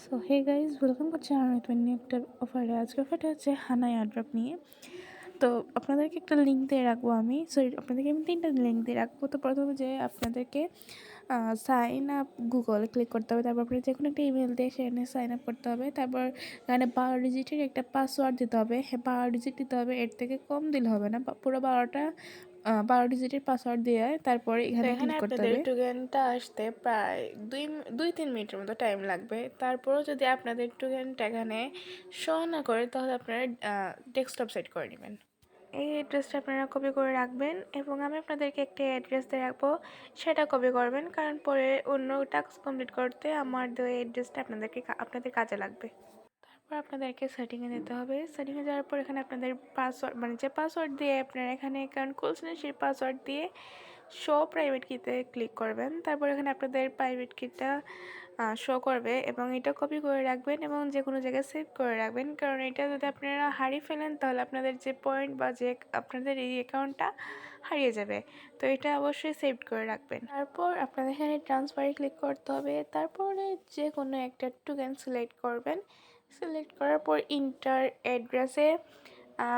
So hey guys welcome করছি আমি তোমার নিয়ে একটা অফারে। আজকে অফারটা হচ্ছে হানা এয়ারড্রপ নিয়ে। তো আপনাদেরকে একটা লিঙ্ক দিয়ে রাখবো আমি, সরি আপনাদেরকে আমি 3টা লিঙ্ক দিয়ে রাখবো। তো প্রথমে যে আপনাদেরকে সাইন আপ গুগলে ক্লিক করতে হবে, তারপর আপনার যে কোনো একটা ইমেল দিয়ে সেখানে সাইন আপ করতে হবে। তারপর এখানে 12 ডিজিটের একটা পাসওয়ার্ড দিতে হবে। হ্যাঁ, 12 ডিজিট দিতে হবে, এর থেকে কম দিলে হবে না, পুরো 12ডিজিটের পাসওয়ার্ড দিয়ে তারপরে এখানে এখানে ক্লিক করতে আপনাদের হবে। টোকেনটা আসতে প্রায় 2-3 মিনিটের মতো টাইম লাগবে। তারপরও যদি আপনাদের টোকেনটা এখানে শো না করে তাহলে আপনারা ডেস্কটপ সেট করে নেবেন। এই অ্যাড্রেসটা আপনারা কপি করে রাখবেন এবং আমি আপনাদেরকে একটা অ্যাড্রেস দিয়ে রাখবো, সেটা কপি করবেন, কারণ পরে অন্য টাস্ক কমপ্লিট করতে আমার দেওয়া অ্যাড্রেসটা আপনাদের কাজে লাগবে। তারপর আপনাদেরকে সেটিংয়ে যেতে হবে। সেটিংয়ে যাওয়ার পর এখানে আপনাদের পাসওয়ার্ড, মানে যে পাসওয়ার্ড দিয়ে আপনারা এখানে অ্যাকাউন্ট খুলছেন সেই পাসওয়ার্ড দিয়ে শো প্রাইভেট কিতে ক্লিক করবেন। তারপর এখানে আপনাদের প্রাইভেট কিটা শো করবে এবং এটা কপি করে রাখবেন এবং যে কোনো জায়গায় সেভ করে রাখবেন, কারণ এটা যদি আপনারা হারিয়ে ফেলেন তাহলে আপনাদের যে পয়েন্ট বা যে আপনাদের এই অ্যাকাউন্টটা হারিয়ে যাবে। তো এটা অবশ্যই সেভ করে রাখবেন। তারপর আপনাদের এখানে ট্রান্সফারে ক্লিক করতে হবে। তারপরে যে কোনো একটা টোকেন সিলেক্ট করবেন। সিলেক্ট করার পর ইন্টার অ্যাড্রেসে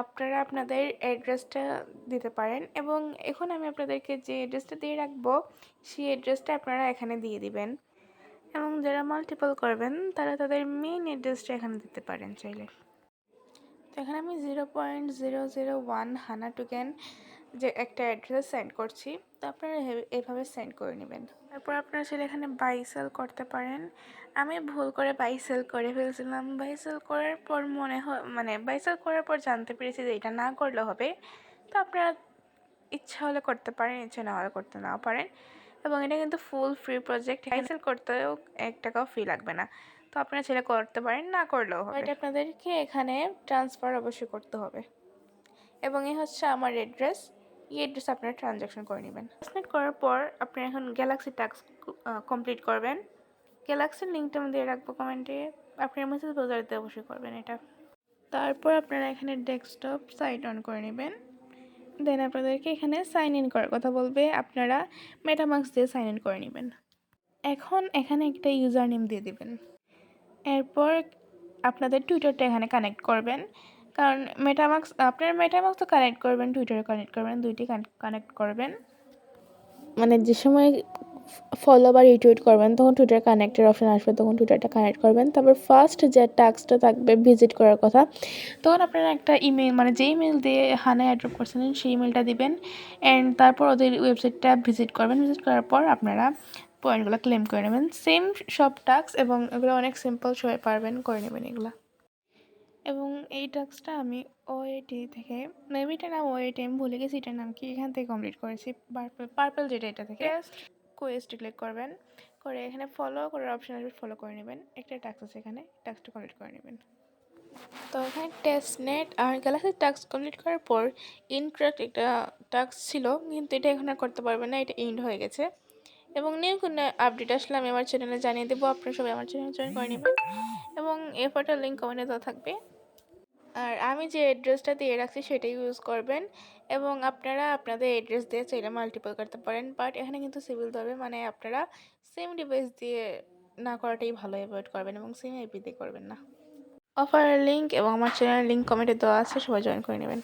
আপনারা আপনাদের অ্যাড্রেসটা দিতে পারেন এবং এখন আমি আপনাদেরকে যে অ্যাড্রেসটা দিয়ে রাখবো সেই অ্যাড্রেসটা আপনারা এখানে দিয়ে দিবেন এবং যারা মাল্টিপল করবেন তারা তাদের মেইন অ্যাড্রেসটা এখানে দিতে পারেন চাইলে। তো এখানে আমি 0.001 হানা টোকেন যে একটা অ্যাড্রেস সেন্ড করছি, তো আপনারা এভাবে সেন্ড করে নেবেন। তারপর আপনারা চাইলে এখানে বাই সেল করতে পারেন। আমি ভুল করে বাই সেল করে ফেলছিলাম। বাই সেল করার পর বাই সেল করার পর জানতে পেরেছি যে এটা না করলে হবে। তো আপনারা ইচ্ছা হলে করতে পারেন, ইচ্ছা না হলে করতে নাও পারেন এবং এটা কিন্তু full free project. Buy sell করতেও 1 টাকাও ফি লাগবে না। তো আপনারা ছেলে করতে পারেন, না করলেও হবে। এটা আপনাদেরকে এখানে ট্রান্সফার অবশ্যই করতে হবে এবং এই হচ্ছে আমার অ্যাড্রেস। এই অ্যাড্রেসে আপনারা ট্রানজ্যাকশন করে নেবেন। ট্রান্সলেট করার পর আপনি এখন গ্যালাক্সি টাস্ক কমপ্লিট করবেন। গ্যালাক্সির লিঙ্কটা আমি দিয়ে রাখবো কমেন্টে, আপনার মেসেজ ব্রাউজারতে অবশ্যই করবেন এটা। তারপর আপনারা এখানে ডেস্কটপ সাইট অন করে নেবেন। দেন আপনাদেরকে এখানে সাইন ইন করার কথা বলবে, আপনারা মেটামাস্ক দিয়ে সাইন ইন করে নেবেন। এখন এখানে একটা ইউজার নেম দিয়ে দিবেন। এরপর আপনাদের টুইটারটা এখানে কানেক্ট করবেন, কারণ আপনার মেটামাস্ক তো কানেক্ট করবেন, টুইটারে কানেক্ট করবেন, দুইটি কানেক্ট করবেন। মানে যে সময় ফলো বা রিটুইট করবেন তখন টুইটার কানেক্টের অপশন আসবে, তখন টুইটারটা কানেক্ট করবেন। তারপর ফার্স্ট যে টাস্কটা থাকবে ভিজিট করার কথা, তখন আপনারা একটা ইমেল, মানে যে ইমেল দিয়ে হানা অ্যাড্রপ করছিলেন সেই ইমেলটা দিবেন অ্যান্ড তারপর ওদের ওয়েবসাইটটা ভিজিট করবেন। ভিজিট করার পর আপনারা পয়েন্টগুলো ক্লেম করে নেবেন। সেম সব টাস্ক এবং এগুলো অনেক সিম্পল, সবাই পারবেন, করে নেবেন এগুলো। এবং এই টাস্কটা আমি ওএটি থেকে, মেবি এটার নাম ওএটি, আমি ভুলে গেছি এটার নাম কি, এখান থেকে কমপ্লিট করেছি। পার্পল যেটা, এটা থেকে কোয়েস্ট ক্লিক করবেন, করে এখানে ফলো করার অপশন আসবে, ফলো করে নেবেন। একটা টাস্ক আছে এখানে, টাস্কটা কমপ্লিট করে নেবেন। তো এখানে টেস্ট নেট আর গ্যালাক্সি টাস্ক কমপ্লিট করার পর ইনট্রাক্ট একটা টাস্ক ছিল, কিন্তু এটা এখন আর করতে পারবেন না, এটা এন্ড হয়ে গেছে। এবং নিউ কোনো আপডেট আসলে আমি আমার চ্যানেলে জানিয়ে দেবো, আপনারা সবাই আমার চ্যানেল জয়েন করে নেবেন এবং এরপরটা লিঙ্ক কমেন্টে দেওয়া থাকবে। আর আমি যে অ্যাড্রেসটা দিয়ে রাখছি সেটাই ইউজ করবেন এবং আপনারা আপনাদের অ্যাড্রেস দিয়ে চাইলে মাল্টিপল করতে পারেন, বাট এখানে কিন্তু সিভিল হবে, মানে আপনারা সেম ডিভাইস দিয়ে না করাটাই ভালো, অ্যাভয়েড করবেন এবং সেম আইপি দিয়ে করবেন না। অফারের লিঙ্ক এবং আমার চ্যানেলের লিঙ্ক কমেন্টে দেওয়া আছে, সবাই জয়েন করে নেবেন।